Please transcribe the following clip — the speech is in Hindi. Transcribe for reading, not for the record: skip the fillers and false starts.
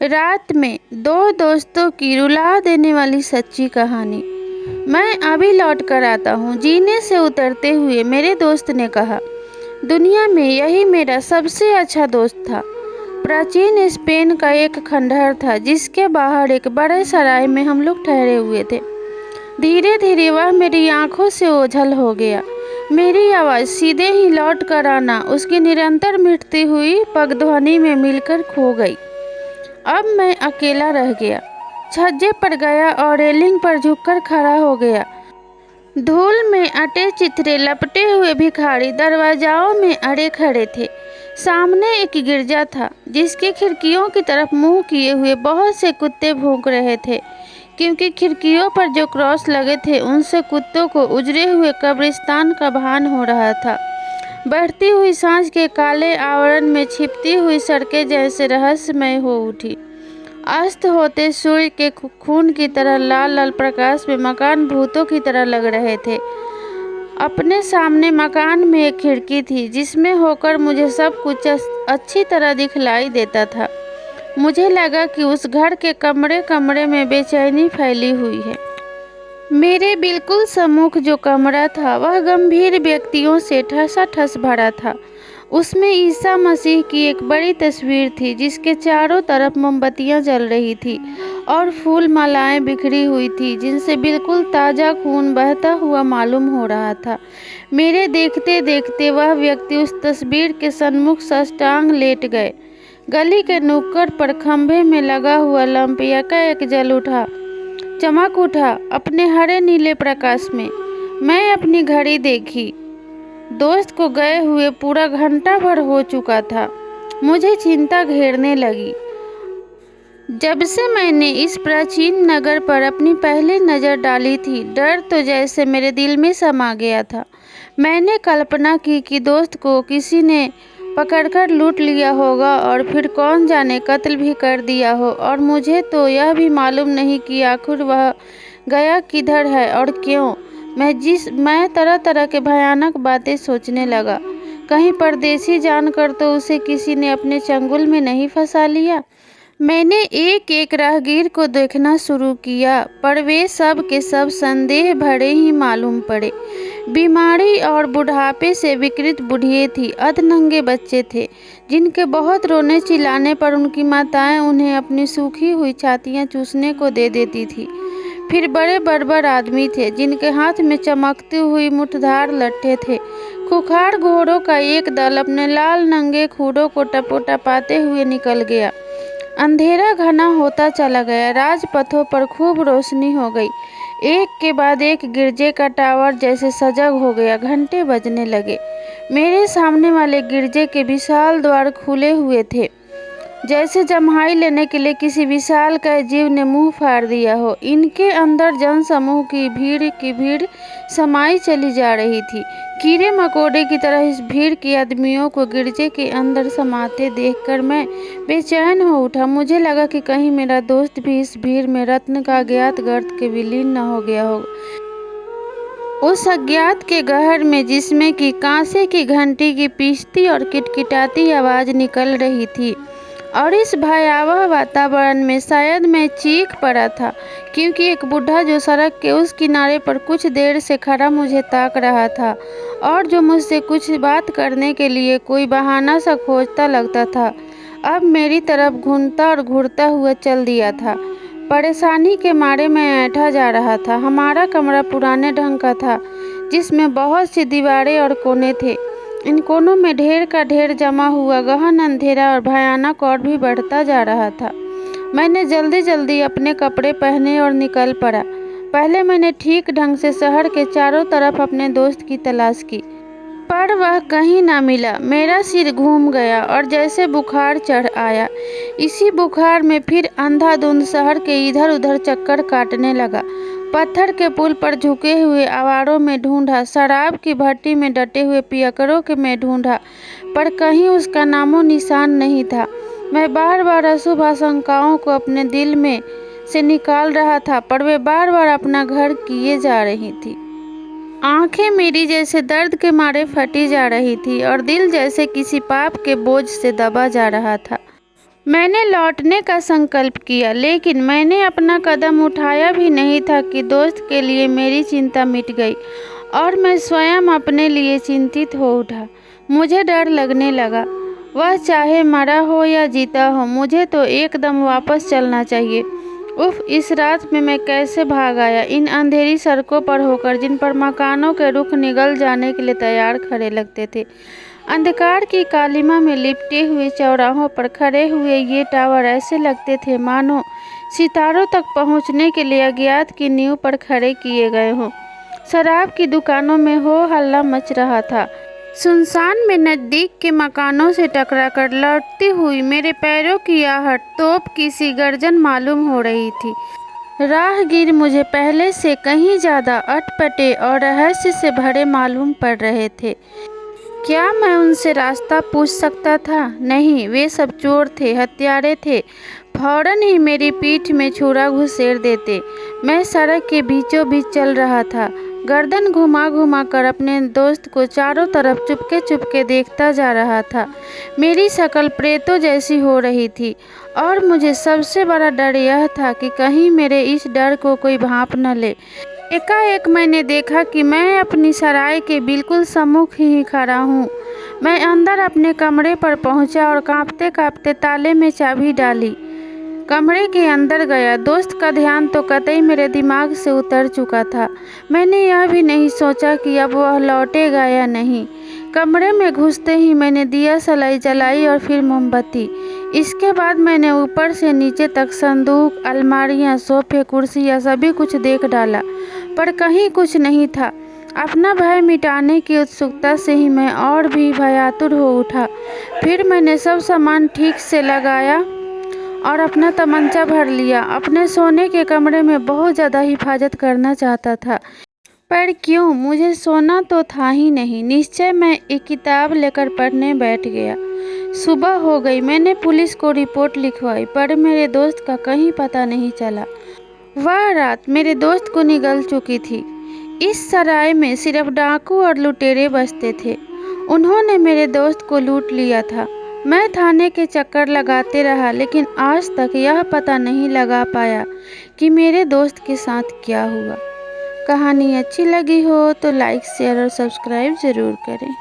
रात में दो दोस्तों की रुला देने वाली सच्ची कहानी। मैं अभी लौट कर आता हूँ। जीने से उतरते हुए मेरे दोस्त ने कहा, दुनिया में यही मेरा सबसे अच्छा दोस्त था। प्राचीन स्पेन का एक खंडहर था जिसके बाहर एक बड़े सराय में हम लोग ठहरे हुए थे। धीरे धीरे वह मेरी आंखों से ओझल हो गया। मेरी आवाज़ सीधे ही लौट कर आना उसकी निरंतर मिटती हुई पगध्वनि में मिलकर खो गई। अब मैं अकेला रह गया। छज्जे पर गया और रेलिंग पर झुककर खड़ा हो गया। धूल में अटे चिथड़े लपटे हुए भिखारी दरवाजाओं में अड़े खड़े थे। सामने एक गिरजा था जिसकी खिड़कियों की तरफ मुंह किए हुए बहुत से कुत्ते भौंक रहे थे, क्योंकि खिड़कियों पर जो क्रॉस लगे थे उनसे कुत्तों को उजड़े हुए कब्रिस्तान का भान हो रहा था। बढ़ती हुई सांझ के काले आवरण में छिपती हुई सड़कें जैसे रहस्यमय हो उठी। अस्त होते सूर्य के खून की तरह लाल लाल प्रकाश में मकान भूतों की तरह लग रहे थे। अपने सामने मकान में एक खिड़की थी जिसमें होकर मुझे सब कुछ अच्छी तरह दिखलाई देता था। मुझे लगा कि उस घर के कमरे कमरे में बेचैनी फैली हुई है। मेरे बिल्कुल सम्मुख जो कमरा था वह गंभीर व्यक्तियों से ठसाठस भरा था। उसमें ईसा मसीह की एक बड़ी तस्वीर थी जिसके चारों तरफ मोमबत्तियां जल रही थी और फूल मालाएं बिखरी हुई थी जिनसे बिल्कुल ताज़ा खून बहता हुआ मालूम हो रहा था। मेरे देखते देखते वह व्यक्ति उस तस्वीर के सन्मुख साष्टांग लेट गए। गली के नुक्कड़ पर खंभे में लगा हुआ लंप एकाएक जल उठा, चमक उठा अपने हरे नीले प्रकाश में। मैं अपनी घड़ी देखी। दोस्त को गए हुए पूरा घंटा भर हो चुका था। मुझे चिंता घेरने लगी। जब से मैंने इस प्राचीन नगर पर अपनी पहली नज़र डाली थी, डर तो जैसे मेरे दिल में समा गया था। मैंने कल्पना की कि दोस्त को किसी ने पकड़कर लूट लिया होगा और फिर कौन जाने कत्ल भी कर दिया हो, और मुझे तो यह भी मालूम नहीं कि आखिर वह गया किधर है और क्यों। मैं तरह तरह के भयानक बातें सोचने लगा। कहीं परदेसी जानकर तो उसे किसी ने अपने चंगुल में नहीं फंसा लिया। मैंने एक एक राहगीर को देखना शुरू किया, पर वे सब के सब संदेह भरे ही मालूम पड़े। बीमारी और बुढ़ापे से विकृत बुढ़िए थी, अधनंगे बच्चे थे जिनके बहुत रोने चिल्लाने पर उनकी माताएं उन्हें अपनी सूखी हुई छातियां चूसने को दे देती थी। फिर बड़े बर्बर आदमी थे जिनके हाथ में चमकती हुई मुठधार लट्ठे थे। खुखार घोड़ों का एक दल अपने लाल नंगे खूरों को टपोटपाते हुए निकल गया। अंधेरा घना होता चला गया। राजपथों पर खूब रोशनी हो गई। एक के बाद एक गिरजे का टावर जैसे सजग हो गया। घंटे बजने लगे। मेरे सामने वाले गिरजे के विशाल द्वार खुले हुए थे, जैसे जम्हाई लेने के लिए किसी विशाल काय जीव ने मुंह फाड़ दिया हो। इनके अंदर जनसमूह की भीड़ समाई चली जा रही थी। कीड़े मकोड़े की तरह इस भीड़ के आदमियों को गिरजे के अंदर समाते देखकर मैं बेचैन हो उठा। मुझे लगा कि कहीं मेरा दोस्त भी इस भीड़ में रत्न का अज्ञात गर्त के विलीन न हो गया होगा। उस अज्ञात के गहर में जिसमें कि कांसे की घंटी की पीसती और किटकिटाती आवाज़ निकल रही थी। और इस भयावह वातावरण में शायद मैं चीख पड़ा था, क्योंकि एक बूढ़ा जो सड़क के उस किनारे पर कुछ देर से खड़ा मुझे ताक रहा था और जो मुझसे कुछ बात करने के लिए कोई बहाना सा खोजता लगता था, अब मेरी तरफ घूमता और घूरता हुआ चल दिया था। परेशानी के मारे मैं ऐंठा जा रहा था। हमारा कमरा पुराने ढंग का था जिसमें बहुत सी दीवारें और कोने थे। इन कोनों में ढेर का ढेर जमा हुआ गहन अंधेरा और भयानक और भी बढ़ता जा रहा था। मैंने जल्दी जल्दी अपने कपड़े पहने और निकल पड़ा। पहले मैंने ठीक ढंग से शहर के चारों तरफ अपने दोस्त की तलाश की, पर वह कहीं ना मिला। मेरा सिर घूम गया और जैसे बुखार चढ़ आया। इसी बुखार में फिर अंधाधुंध शहर के इधर उधर चक्कर काटने लगा। पत्थर के पुल पर झुके हुए आवारों में ढूंढा, शराब की भट्टी में डटे हुए पियकरों के में ढूंढा, पर कहीं उसका नामो निशान नहीं था। मैं बार बार अशुभ आशंकाओं को अपने दिल में से निकाल रहा था, पर वे बार बार अपना घर किए जा रही थी। आंखें मेरी जैसे दर्द के मारे फटी जा रही थी और दिल जैसे किसी पाप के बोझ से दबा जा रहा था। मैंने लौटने का संकल्प किया, लेकिन मैंने अपना कदम उठाया भी नहीं था कि दोस्त के लिए मेरी चिंता मिट गई और मैं स्वयं अपने लिए चिंतित हो उठा। मुझे डर लगने लगा। वह चाहे मरा हो या जीता हो, मुझे तो एकदम वापस चलना चाहिए। उफ, इस रात में मैं कैसे भाग आया, इन अंधेरी सड़कों पर होकर जिन पर मकानों के रुख निगल जाने के लिए तैयार खड़े लगते थे। अंधकार की कालिमा में लिपटे हुए चौराहों पर खड़े हुए ये टावर ऐसे लगते थे मानो सितारों तक पहुंचने के लिए अज्ञात की नींव पर खड़े किए गए हों। शराब की दुकानों में हो हल्ला मच रहा था। सुनसान में नज़दीक के मकानों से टकराकर लौटती हुई मेरे पैरों की आहट तोप की सी गर्जन मालूम हो रही थी। राहगीर मुझे पहले से कहीं ज़्यादा अटपटे और रहस्य से भरे मालूम पड़ रहे थे। क्या मैं उनसे रास्ता पूछ सकता था? नहीं, वे सब चोर थे, हत्यारे थे। फौरन ही मेरी पीठ में छुरा घुसेड़ देते। मैं सड़क के बीचों बीच चल रहा था, गर्दन घुमा घुमा कर अपने दोस्त को चारों तरफ चुपके चुपके देखता जा रहा था। मेरी शक्ल प्रेतों जैसी हो रही थी और मुझे सबसे बड़ा डर यह था कि कहीं मेरे इस डर को कोई भांप न ले। एकाएक मैंने देखा कि मैं अपनी सराय के बिल्कुल सम्मुख ही खड़ा हूँ। मैं अंदर अपने कमरे पर पहुँचा और कांपते कांपते ताले में चाबी डाली, कमरे के अंदर गया। दोस्त का ध्यान तो कतई मेरे दिमाग से उतर चुका था। मैंने यह भी नहीं सोचा कि अब वह लौटेगा या नहीं। कमरे में घुसते ही मैंने दिया सलाई जलाई और फिर मोमबत्ती। इसके बाद मैंने ऊपर से नीचे तक संदूक, अलमारियां, सोफे, कुर्सियां सभी कुछ देख डाला, पर कहीं कुछ नहीं था। अपना भय मिटाने की उत्सुकता से ही मैं और भी भयातुर हो उठा। फिर मैंने सब सामान ठीक से लगाया और अपना तमंचा भर लिया। अपने सोने के कमरे में बहुत ज़्यादा हिफाजत करना चाहता था, पर क्यों, मुझे सोना तो था ही नहीं। निश्चय मैं एक किताब लेकर पढ़ने बैठ गया। सुबह हो गई। मैंने पुलिस को रिपोर्ट लिखवाई, पर मेरे दोस्त का कहीं पता नहीं चला। वह रात मेरे दोस्त को निगल चुकी थी। इस सराय में सिर्फ डाकू और लुटेरे बसते थे। उन्होंने मेरे दोस्त को लूट लिया था। मैं थाने के चक्कर लगाते रहा, लेकिन आज तक यह पता नहीं लगा पाया कि मेरे दोस्त के साथ क्या हुआ। कहानी अच्छी लगी हो तो लाइक, शेयर और सब्सक्राइब ज़रूर करें।